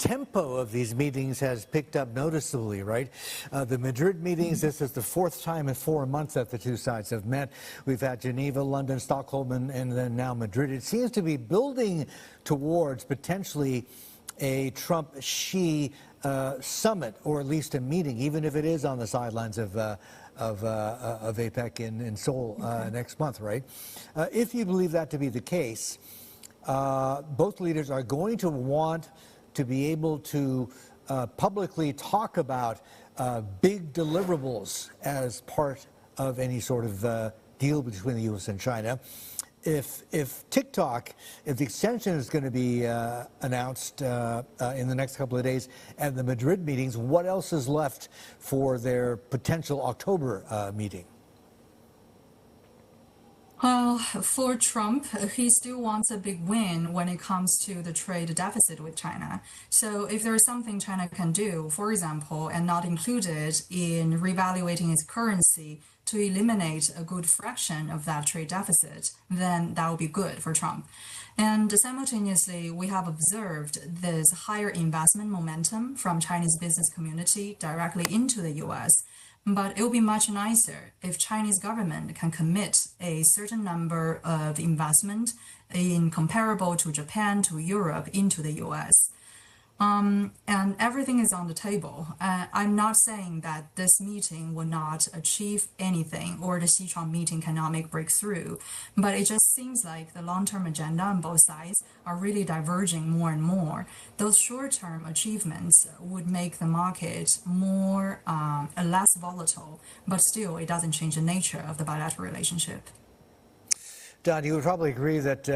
tempo of these meetings has picked up noticeably, right? The Madrid meetings, this is the fourth time in 4 months that the two sides have met. We've had Geneva, London, Stockholm, and then now Madrid. It seems to be building towards potentially a Trump-Xi summit, or at least a meeting, even if it is on the sidelines of APEC in Seoul next month, right? If you believe that to be the case, both leaders are going to want to be able to publicly talk about big deliverables as part of any sort of deal between the U.S. and China. If TikTok, if the extension is going to be announced in the next couple of days, and the Madrid meetings, what else is left for their potential October meeting? Well, for Trump, he still wants a big win when it comes to the trade deficit with China. So if there is something China can do, for example, and not included in reevaluating its currency to eliminate a good fraction of that trade deficit, then that would be good for Trump. And simultaneously, we have observed this higher investment momentum from Chinese business community directly into the US. But it will be much nicer if Chinese government can commit a certain number of investment in comparable to Japan, to Europe, into the US. And everything is on the table. I'm not saying that this meeting will not achieve anything or the Xi-Trump meeting cannot make breakthrough, but it just seems like the long-term agenda on both sides are really diverging more and more. Those short-term achievements would make the market more less volatile, but still it doesn't change the nature of the bilateral relationship. Don, you would probably agree that,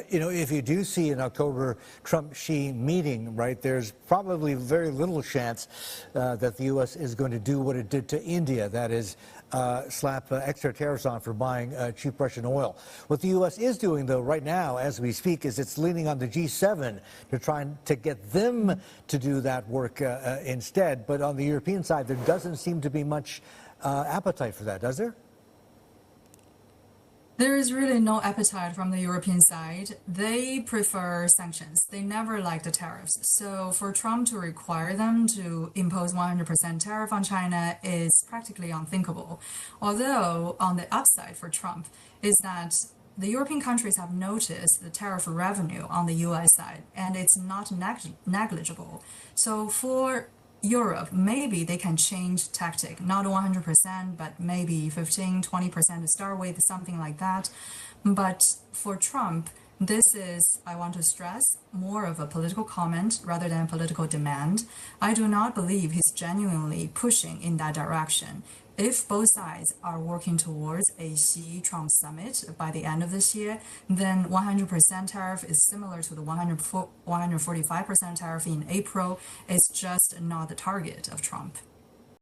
if you do see an October Trump-Xi meeting, right, there's probably very little chance that the U.S. is going to do what it did to India, that is, slap extra tariffs on for buying cheap Russian oil. What the U.S. is doing, though, right now, as we speak, is it's leaning on the G7 to try to get them to do that work instead. But on the European side, there doesn't seem to be much appetite for that, does there? There is really no appetite from the European side. They prefer sanctions. They never like the tariffs. So for Trump to require them to impose 100% tariff on China is practically unthinkable. Although on the upside for Trump is that the European countries have noticed the tariff revenue on the US side, and it's not negligible. So for Europe, maybe they can change tactic, not 100%, but maybe 15, 20% to start with, something like that. But for Trump, this is, I want to stress, more of a political comment rather than a political demand. I do not believe he's genuinely pushing in that direction. If both sides are working towards a Xi-Trump summit by the end of this year, then 100% tariff is similar to the 145% tariff in April. It's just not the target of Trump.